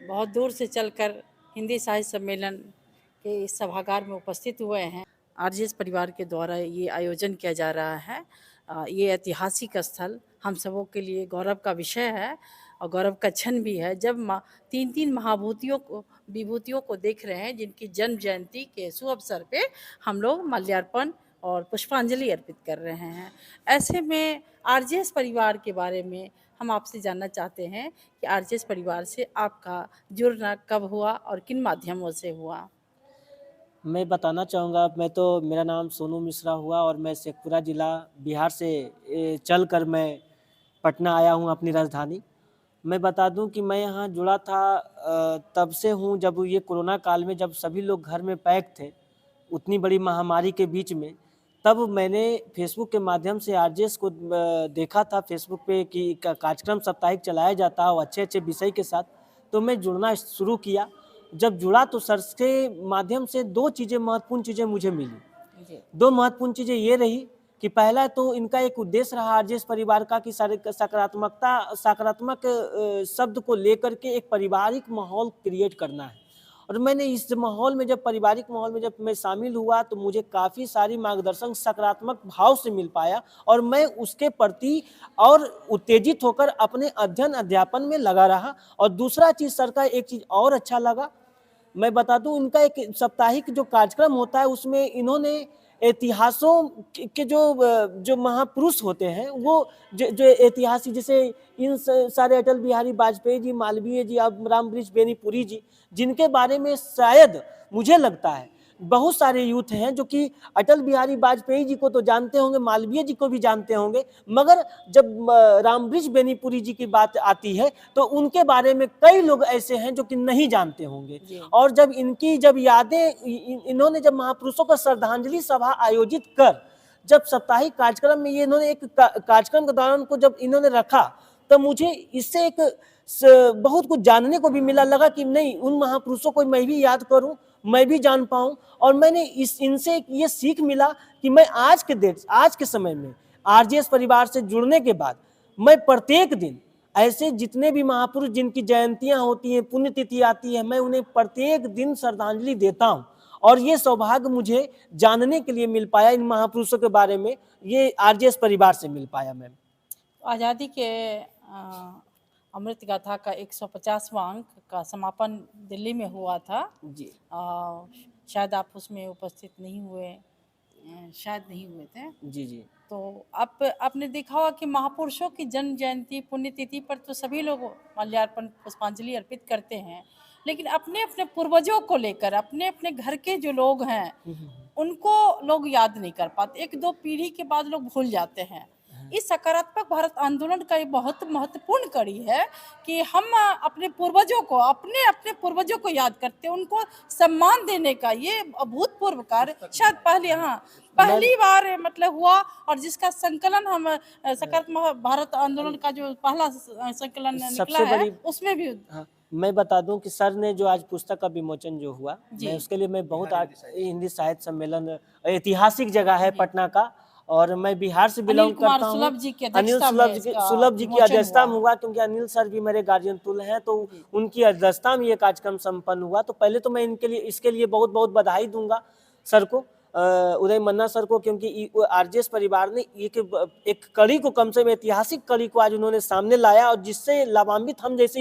बहुत दूर से चलकर हिंदी साहित्य सम्मेलन के इस सभागार में उपस्थित हुए हैं। आरजेएस परिवार के द्वारा ये आयोजन किया जा रहा है। ये ऐतिहासिक स्थल हम सबों के लिए गौरव का विषय है और गौरव का क्षण भी है, जब तीन महाभूतियों को विभूतियों को देख रहे हैं, जिनकी जन्म जयंती के शुभ अवसर पे हम लोग माल्यार्पण और पुष्पांजलि अर्पित कर रहे हैं। ऐसे में आरजेएस परिवार के बारे में हम आपसे जानना चाहते हैं कि आरजेएस परिवार से आपका जुड़ना कब हुआ और किन माध्यमों से हुआ? मैं बताना चाहूँगा, मेरा नाम सोनू मिश्रा हुआ और मैं शेखपुरा ज़िला बिहार से चल कर मैं पटना आया हूँ अपनी राजधानी। मैं बता दूँ कि मैं यहाँ जुड़ा था तब से हूँ जब ये कोरोना काल में जब सभी लोग घर में पैक थे, उतनी बड़ी महामारी के बीच में, तब मैंने फेसबुक के माध्यम से आरजेएस को देखा था फेसबुक पे कि कार्यक्रम साप्ताहिक चलाया जाता है और अच्छे-अच्छे विषय के साथ, तो मैं जुड़ना शुरू किया। जब जुड़ा तो सर के माध्यम से 2 महत्वपूर्ण चीज़ें मुझे मिली। जी। 2 महत्वपूर्ण चीज़ें ये रही कि पहला तो इनका एक उद्देश्य रहा आरजेएस परिवार का कि सकारात्मक शब्द को लेकर के एक पारिवारिक माहौल क्रिएट करना है। और मैंने इस माहौल में, जब पारिवारिक माहौल में जब मैं शामिल हुआ, तो मुझे काफ़ी सारी मार्गदर्शन सकारात्मक भाव से मिल पाया और मैं उसके प्रति और उत्तेजित होकर अपने अध्ययन अध्यापन में लगा रहा। और दूसरा चीज़, सर का एक चीज़ और अच्छा लगा, मैं बता दूं, इनका एक साप्ताहिक जो कार्यक्रम होता है उसमें इन्होंने इतिहासों के जो महापुरुष होते हैं, वो जो ऐतिहासिक, जैसे इन सारे अटल बिहारी वाजपेयी जी, मालवीय जी, अब रामवृक्ष बेनीपुरी जी, जिनके बारे में शायद मुझे लगता है बहुत सारे यूथ हैं जो कि अटल बिहारी वाजपेयी जी को तो जानते होंगे, मालवीय जी को भी जानते होंगे, मगर जब रामवृक्ष बेनीपुरी जी की बात आती है तो उनके बारे में कई लोग ऐसे हैं जो कि नहीं जानते होंगे। और जब इनकी यादें, इन्होंने जब महापुरुषों का श्रद्धांजलि सभा आयोजित कर, जब साप्ताहिक कार्यक्रम में ये इन्होंने एक कार्यक्रम के दौरान को जब इन्होंने रखा, तो मुझे इससे एक बहुत कुछ जानने को भी मिला। लगा कि नहीं, उन महापुरुषों को मैं भी याद करूं, मैं भी जान पाऊं। और मैंने इनसे ये सीख मिला कि मैं आज के समय में आरजेएस परिवार से जुड़ने के बाद मैं प्रत्येक दिन ऐसे जितने भी महापुरुष जिनकी जयंतियां होती हैं, पुण्यतिथि आती है, मैं उन्हें प्रत्येक दिन श्रद्धांजलि देता हूं। और ये सौभाग्य मुझे जानने के लिए मिल पाया इन महापुरुषों के बारे में, ये आरजेएस परिवार से मिल पाया। मैम, आज़ादी के अमृत गाथा का 150वां अंक का समापन दिल्ली में हुआ था जी। शायद आप उसमें उपस्थित नहीं हुए, शायद नहीं हुए थे। जी जी। तो आपने देखा होगा कि महापुरुषों की जन्म जयंती पुण्यतिथि पर तो सभी लोग माल्यार्पण पुष्पांजलि अर्पित करते हैं, लेकिन अपने अपने पूर्वजों को लेकर अपने अपने घर के जो लोग हैं उनको लोग याद नहीं कर पाते। 1-2 पीढ़ी के बाद लोग भूल जाते हैं। इस सकारात्मक भारत आंदोलन का ये बहुत महत्वपूर्ण कड़ी है कि हम अपने पूर्वजों को पूर्वजों को याद करते हैं, उनको सम्मान देने का ये अभूतपूर्व कार्य शायद पहली बार मतलब हुआ। और जिसका संकलन हम सकारात्मक भारत आंदोलन का जो पहला संकलन निकला है उसमें भी। हाँ, मैं बता दूं कि सर ने जो आज पुस्तक का विमोचन जो हुआ, मैं उसके लिए मैं बहुत हिंदी साहित्य सम्मेलन, ऐतिहासिक जगह है पटना का, और मैं बिहार से बिलोंग करता हूँ। अनिल सुलभ जी की अध्यक्षता में हुआ, क्योंकि अनिल सर भी मेरे गार्जियन तुल हैं, तो उनकी अध्यक्षता में ये कार्यक्रम संपन्न हुआ। तो पहले तो मैं इसके लिए बहुत बहुत बधाई दूंगा सर को, उदय मन्ना सर को, क्योंकि आरजेएस परिवार ने एक कड़ी को, कम से कम ऐतिहासिक कड़ी को आज उन्होंने सामने लाया, और जिससे लाभान्वित हम जैसे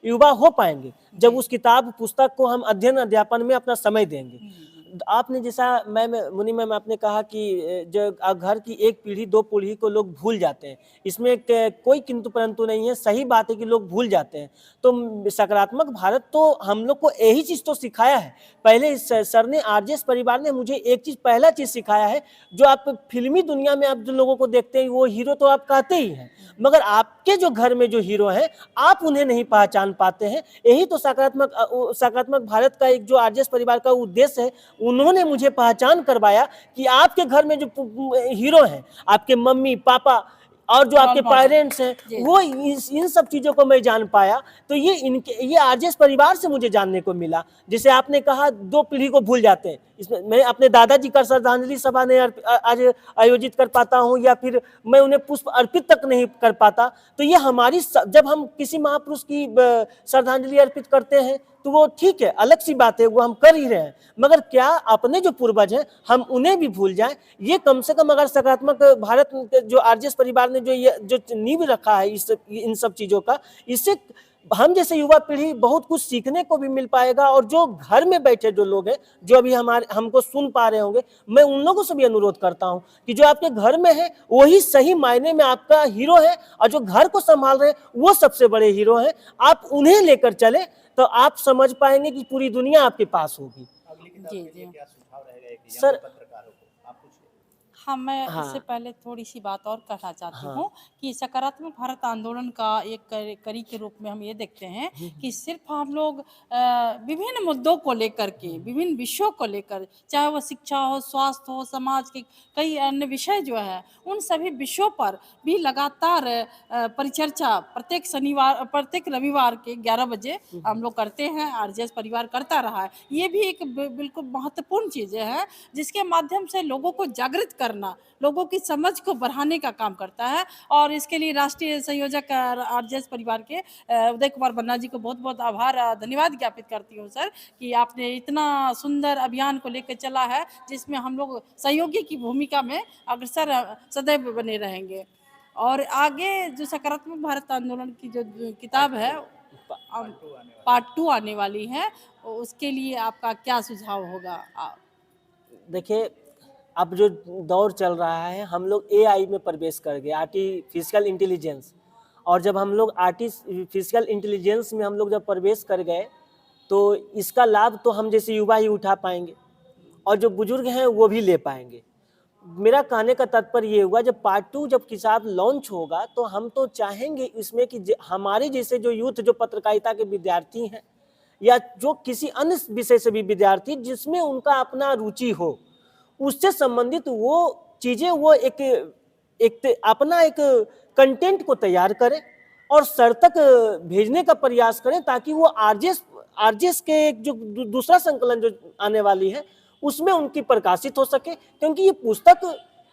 युवा हो पाएंगे जब उस पुस्तक को हम अध्ययन अध्यापन में अपना समय देंगे। आपने जैसा मुनि मैम आपने कहा कि जो घर की 1 पीढ़ी 2 पीढ़ी को लोग भूल जाते हैं, इसमें कोई किंतु परंतु नहीं है, सही बात है कि लोग भूल जाते हैं। तो सकारात्मक भारत तो हम लोग को यही चीज़ तो सिखाया है। पहले सर ने, आरजेएस परिवार ने मुझे एक चीज़, पहला चीज़ सिखाया है, जो आप फिल्मी दुनिया में आप जो लोगों को देखते हैं वो हीरो तो आप कहते ही हैं, मगर आपके जो घर में जो हीरो हैं आप उन्हें नहीं पहचान पाते हैं। यही तो सकारात्मक भारत का एक जो आरजेएस परिवार का उद्देश्य है। उन्होंने मुझे पहचान करवाया कि आपके घर में जो हीरो हैं, आपके मम्मी पापा, और जो आपके रोल मॉडल। पेरेंट्स हैं जी वो इन सब चीज़ों को मैं जान पाया। तो ये आरजेएस परिवार से मुझे जानने को मिला। जैसे आपने कहा 2 पीढ़ी को भूल जाते हैं, इसमें मैं अपने दादाजी का श्रद्धांजलि सभा नहीं आज आयोजित कर पाता हूँ, या फिर मैं उन्हें पुष्प अर्पित तक नहीं कर पाता। तो ये जब हम किसी महापुरुष की श्रद्धांजलि अर्पित करते हैं तो वो ठीक है, अलग सी बात है, वो हम कर ही रहे हैं, मगर क्या अपने जो पूर्वज हैं हम उन्हें भी भूल जाएं? ये कम से कम अगर सकारात्मक भारत जो आरजेएस परिवार ने जो नींव रखा है इन सब चीजों का, इससे हम जैसे युवा पीढ़ी बहुत कुछ सीखने को भी मिल पाएगा। और जो घर में बैठे जो लोग हैं, जो अभी हमको सुन पा रहे होंगे, मैं उन लोगों से भी अनुरोध करता हूं कि जो आपके घर में है वही सही मायने में आपका हीरो है, और जो घर को संभाल रहे हैं वो सबसे बड़े हीरो हैं। आप उन्हें लेकर चले तो आप समझ पाएंगे कि पूरी दुनिया आपके पास होगी। अगली किताब जी के लिए जी। क्या सुझाव रहेगा एक सर यंग पत्रकारों को? आप पूछिए। हाँ, मैं इससे हाँ पहले थोड़ी सी बात और कहना चाहती हाँ हूँ कि सकारात्मक भारत आंदोलन का एक कड़ी के रूप में हम ये देखते हैं कि सिर्फ हम लोग विभिन्न मुद्दों को लेकर के, विभिन्न विषयों को लेकर, चाहे वो शिक्षा हो, स्वास्थ्य हो, समाज के कई अन्य विषय जो है, उन सभी विषयों पर भी लगातार परिचर्चा प्रत्येक रविवार के 11 बजे हम लोग करते हैं। आरजेएस परिवार करता रहा है। ये भी एक बिल्कुल महत्वपूर्ण चीज़ें हैं जिसके माध्यम से लोगों को जागृत करना, लोगों की समझ को बढ़ाने का काम करता है। और इसके लिए राष्ट्रीय संयोजक आरजेएस परिवार के उदय कुमार बन्ना जी को बहुत बहुत आभार धन्यवाद ज्ञापित करती हूँ सर, कि आपने इतना सुंदर अभियान को लेकर चला है जिसमें हम लोग सहयोगी की भूमिका में अग्रसर सदैव बने रहेंगे। और आगे जो सकारात्मक भारत आंदोलन की जो किताब है पार्ट 2 आने वाली है, उसके लिए आपका क्या सुझाव होगा? देखिए, अब जो दौर चल रहा है, हम लोग एआई में प्रवेश कर गए, आर्टिफिशियल इंटेलिजेंस। और जब हम लोग आर्टिफिशियल इंटेलिजेंस में हम लोग जब प्रवेश कर गए तो इसका लाभ तो हम जैसे युवा ही उठा पाएंगे, और जो बुजुर्ग हैं वो भी ले पाएंगे। मेरा कहने का तात्पर्य ये हुआ, जब पार्ट 2 जब किताब लॉन्च होगा तो हम तो चाहेंगे इसमें कि हमारे जैसे जो यूथ, जो पत्रकारिता के विद्यार्थी हैं, या जो किसी अन्य विषय से भी विद्यार्थी जिसमें उनका अपना रुचि हो, उससे संबंधित वो चीजें वो अपना एक कंटेंट को तैयार करें और सर तक भेजने का प्रयास करें, ताकि वो आरजेएस के जो दूसरा संकलन जो आने वाली है उसमें उनकी प्रकाशित हो सके। क्योंकि ये पुस्तक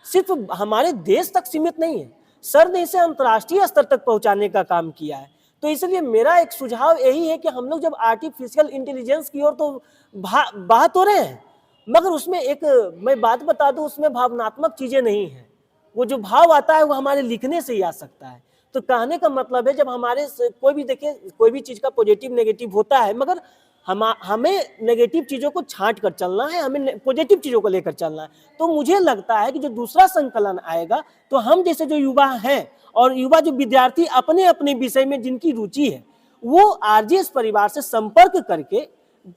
सिर्फ हमारे देश तक सीमित नहीं है, सर ने इसे अंतर्राष्ट्रीय स्तर तक पहुंचाने का काम किया है। तो इसलिए मेरा एक सुझाव यही है कि हम लोग जब आर्टिफिशियल इंटेलिजेंस की ओर तो बात हो रहे हैं, मगर उसमें एक मैं बात बता दूं, उसमें भावनात्मक चीजें नहीं है। वो जो भाव आता है वो हमारे लिखने से ही आ सकता है। तो कहने का मतलब है, जब हमारे कोई भी देखिए, कोई भी चीज का पॉजिटिव नेगेटिव होता है, मगर हमें नेगेटिव चीजों को छांट कर चलना है, हमें पॉजिटिव चीजों को लेकर चलना है। तो मुझे लगता है कि जो दूसरा संकलन आएगा तो हम जैसे जो युवा हैं और युवा जो विद्यार्थी अपने अपने विषय में जिनकी रुचि है, वो आरजेएस परिवार से संपर्क करके,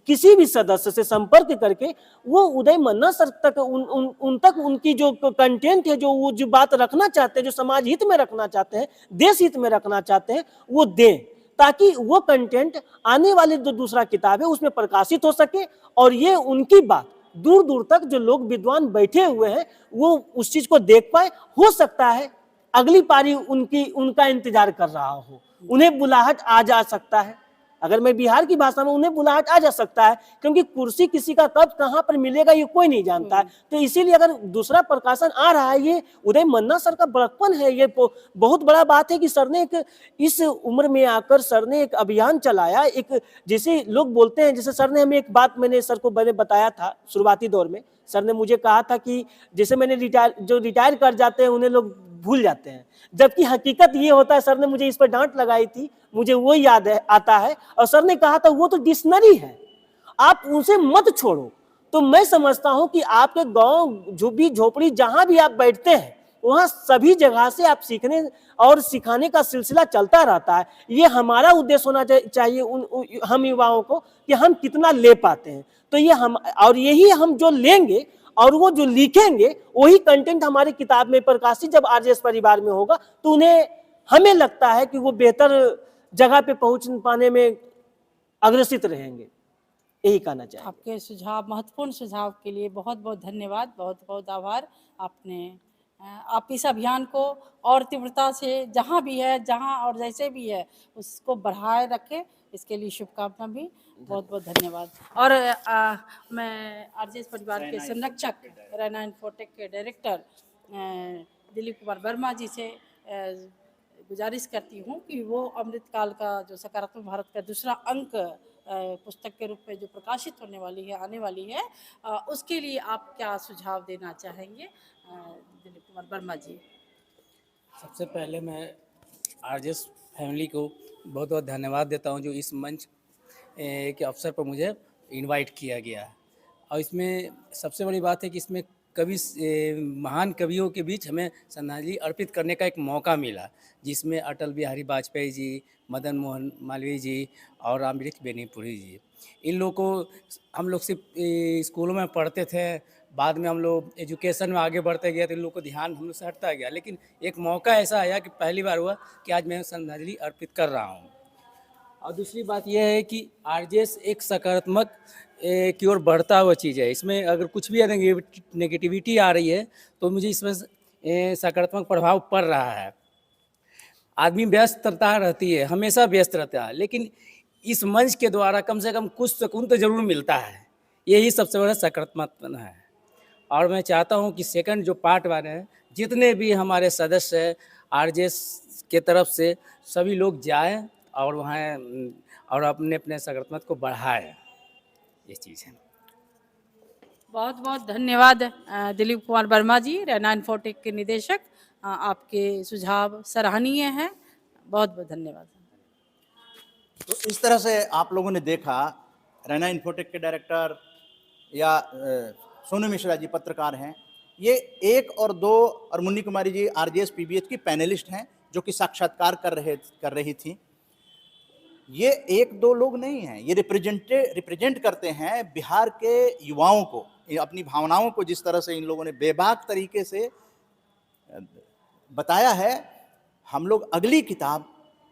किसी भी सदस्य से संपर्क करके वो उदय मन्ना सर तक उन तक उनकी जो कंटेंट है, जो वो जो बात रखना चाहते हैं, जो समाज हित में रखना चाहते हैं, देश हित में रखना चाहते हैं, वो दें, ताकि वो कंटेंट आने वाली जो दूसरा किताब है उसमें प्रकाशित हो सके। और ये उनकी बात दूर दूर तक जो लोग विद्वान बैठे हुए हैं वो उस चीज को देख पाए। हो सकता है अगली पारी उनका इंतजार कर रहा हो, उन्हें बुलाहट आ जा सकता है। अगर मैं बिहार की भाषा में, उन्हें बुलाहट आ जा सकता है, क्योंकि कुर्सी किसी का कब कहां पर मिलेगा ये कोई नहीं जानता है। तो इसीलिए अगर दूसरा प्रकाशन आ रहा है, ये उदय मन्ना सर का बड़प्पन है। ये बहुत बड़ा बात है कि सर ने इस उम्र में आकर सर ने एक अभियान चलाया। एक जैसे लोग बोलते हैं, जैसे सर ने हमें एक बात, मैंने बताया था शुरुआती दौर में, सर ने मुझे कहा था कि जैसे मैंने रिटायर कर जाते हैं उन्हें लोग भूल जाते हैं, जबकि हकीकत ये होता है। सर ने मुझे इस पर डांट लगाई थी, मुझे वो याद आता है। और सर ने कहा था वो तो डिक्शनरी है, आप उसे मत छोड़ो। तो मैं समझता हूं कि आपके गांव, झुग्गी झोपड़ी, जहां भी आप बैठते हैं, वहां सभी जगह से आप सीखने और सिखाने का सिलसिला चलता रहता है। ये हमारा उद्देश्य होना चाहिए हम युवाओं को, कि हम कितना ले पाते हैं। तो ये हम, और यही हम जो लेंगे और वो जो लिखेंगे, वही कंटेंट हमारी किताब में प्रकाशित जब आरजेएस परिवार में होगा, तो उन्हें, हमें लगता है कि वो बेहतर जगह पे पहुंच पाने में अग्रसित रहेंगे। यही कहना चाहिए। आपके सुझाव, महत्वपूर्ण सुझाव के लिए बहुत बहुत धन्यवाद, बहुत बहुत आभार। आपने आप इस अभियान को और तीव्रता से जहाँ भी है, जहाँ और जैसे भी है, उसको बढ़ाए रखें, इसके लिए शुभकामना भी। बहुत बहुत धन्यवाद। और मैं आरजेएस परिवार के संरक्षक रैना इन्फोटेक के डायरेक्टर दिलीप कुमार वर्मा जी से गुजारिश करती हूँ कि वो अमृतकाल का जो सकारात्मक भारत का दूसरा अंक पुस्तक के रूप में जो प्रकाशित होने वाली है, आने वाली है, उसके लिए आप क्या सुझाव देना चाहेंगे दिलीप कुमार वर्मा जी? सबसे पहले मैं आरजेएस फैमिली को बहुत बहुत धन्यवाद देता हूं जो इस मंच के अवसर पर मुझे इनवाइट किया गया। और इसमें सबसे बड़ी बात है कि इसमें महान कवियों के बीच हमें श्रद्धांजलि अर्पित करने का एक मौका मिला, जिसमें अटल बिहारी वाजपेयी जी, मदन मोहन मालवीय जी और अमृत बेनीपुरी जी, इन लोगों को हम लोग सिर्फ स्कूलों में पढ़ते थे। बाद में हम लोग एजुकेशन में आगे बढ़ते गए तो इन लोगों को ध्यान हम लोग से हटता गया, लेकिन एक मौका ऐसा आया कि पहली बार हुआ कि आज मैं श्रद्धांजलि अर्पित कर रहा हूँ। और दूसरी बात यह है कि आरजेएस एक सकारात्मक की ओर बढ़ता हुआ चीज़ है। इसमें अगर कुछ भी नेगेटिविटी आ रही है तो मुझे इसमें सकारात्मक प्रभाव पड़ रहा है। आदमी व्यस्तता रहती है, हमेशा व्यस्त रहता है, लेकिन इस मंच के द्वारा कम से कम कुछ सुकून तो जरूर मिलता है। यही सबसे बड़ा सकारात्मक है। और मैं चाहता हूं कि सेकंड जो पार्ट वाले हैं, जितने भी हमारे सदस्य हैं आरजेएस के तरफ से, सभी लोग जाएं और वहाँ और अपने अपने सकारात्मक को बढ़ाएं। ये चीज़ है। बहुत बहुत धन्यवाद दिलीप कुमार वर्मा जी, रैना इन्फोटेक के निदेशक। आपके सुझाव सराहनीय हैं। बहुत बहुत धन्यवाद। तो इस तरह से आप लोगों ने देखा, रैना इन्फोटेक के डायरेक्टर या सोनू मिश्रा जी पत्रकार हैं, ये 1 और 2 और मुन्नी कुमारी जी आरजेएस पीबीएच की पैनलिस्ट हैं जो कि साक्षात्कार कर रही थी। ये 1-2 लोग नहीं हैं, ये रिप्रेजेंट करते हैं बिहार के युवाओं को, अपनी भावनाओं को जिस तरह से इन लोगों ने बेबाक तरीके से बताया है। हम लोग अगली किताब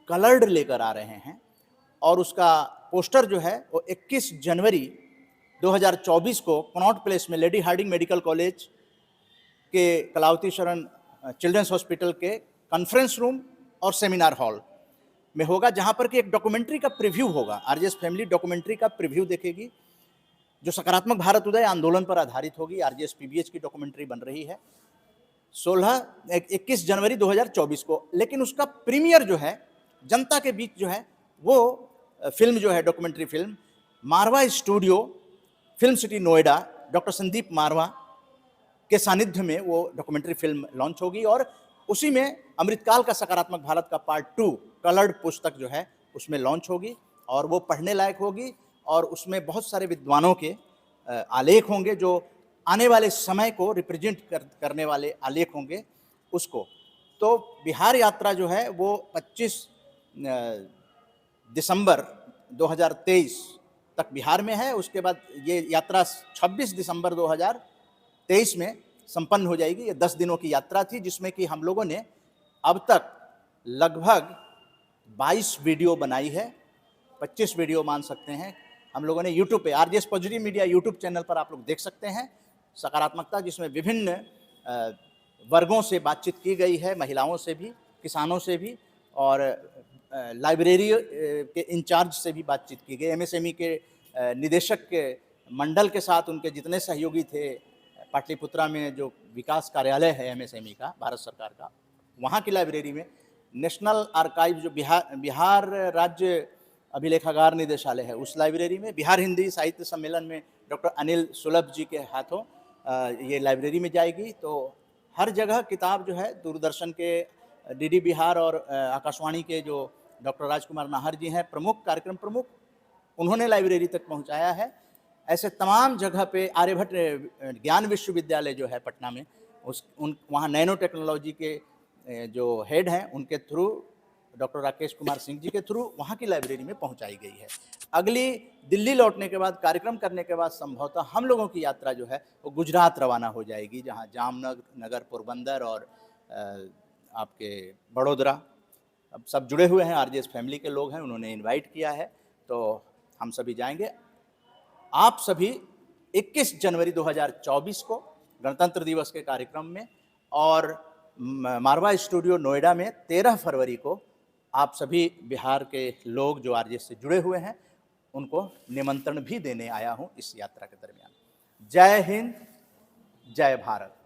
कलर्ड लेकर आ रहे हैं और उसका पोस्टर जो है वो 21 जनवरी 2024 को कनॉट प्लेस में लेडी हार्डिंग मेडिकल कॉलेज के कलावती शरण चिल्ड्रंस हॉस्पिटल के कॉन्फ्रेंस रूम और सेमिनार हॉल में होगा, जहां पर कि एक डॉक्यूमेंट्री का प्रीव्यू होगा। आरजेएस फैमिली डॉक्यूमेंट्री का प्रीव्यू देखेगी जो सकारात्मक भारत उदय आंदोलन पर आधारित होगी। आरजेएस पीबीएच की डॉक्यूमेंट्री बन रही है 21 जनवरी 2024 को, लेकिन उसका प्रीमियर जो है जनता के बीच जो है वो फिल्म जो है documentary film Marwah studio film city Noida doctor Sandeep Marwah के सानिध्य में वो डॉक्यूमेंट्री फिल्म लॉन्च होगी और उसी में अमृतकाल का सकारात्मक भारत का पार्ट 2 कलर्ड पुस्तक जो है उसमें लॉन्च होगी और वो पढ़ने लायक होगी और उसमें बहुत सारे विद्वानों के आलेख होंगे जो आने वाले समय को रिप्रेजेंट करने वाले आलेख होंगे उसको। तो बिहार यात्रा जो है वो 25 दिसंबर 2023 तक बिहार में है। उसके बाद ये यात्रा 26 दिसंबर 2023 में संपन्न हो जाएगी। ये 10 दिनों की यात्रा थी जिसमें कि हम लोगों ने अब तक लगभग 22 वीडियो बनाई है, 25 वीडियो मान सकते हैं। हम लोगों ने यूट्यूब पे RJS positive media YouTube channel पर आप लोग देख सकते हैं सकारात्मकता, जिसमें विभिन्न वर्गों से बातचीत की गई है, महिलाओं से भी, किसानों से भी और लाइब्रेरी के इंचार्ज से भी बातचीत की गई। एमएसएमई के निदेशक के मंडल के साथ उनके जितने सहयोगी थे, पाटलिपुत्रा में जो विकास कार्यालय है एमएसएमई का भारत सरकार का, वहाँ की लाइब्रेरी में, नेशनल आर्काइव जो बिहार राज्य अभिलेखागार निदेशालय है उस लाइब्रेरी में, बिहार हिंदी साहित्य सम्मेलन में डॉक्टर अनिल सुलभ जी के हाथों ये लाइब्रेरी में जाएगी। तो हर जगह किताब जो है, दूरदर्शन के डीडी बिहार और आकाशवाणी के जो डॉक्टर राजकुमार नाहर जी हैं प्रमुख, कार्यक्रम प्रमुख, उन्होंने लाइब्रेरी तक पहुंचाया है। ऐसे तमाम जगह पे आर्यभट्ट ज्ञान विश्वविद्यालय जो है पटना में, वहाँ नैनो टेक्नोलॉजी के जो हेड हैं उनके थ्रू, डॉक्टर राकेश कुमार सिंह जी के थ्रू वहाँ की लाइब्रेरी में पहुँचाई गई है। अगली दिल्ली लौटने के बाद, कार्यक्रम करने के बाद संभवतः हम लोगों की यात्रा जो है वो गुजरात रवाना हो जाएगी, जहाँ जामनगर, पोरबंदर और आपके बड़ोदरा अब सब जुड़े हुए हैं। आरजेएस फैमिली के लोग हैं, उन्होंने इनवाइट किया है, तो हम सभी जाएंगे। आप सभी 21 जनवरी 2024 को गणतंत्र दिवस के कार्यक्रम में और मारवा स्टूडियो नोएडा में 13 फरवरी को आप सभी बिहार के लोग जो आरजेएस से जुड़े हुए हैं उनको निमंत्रण भी देने आया हूं इस यात्रा के दरमियान। जय हिंद, जय भारत।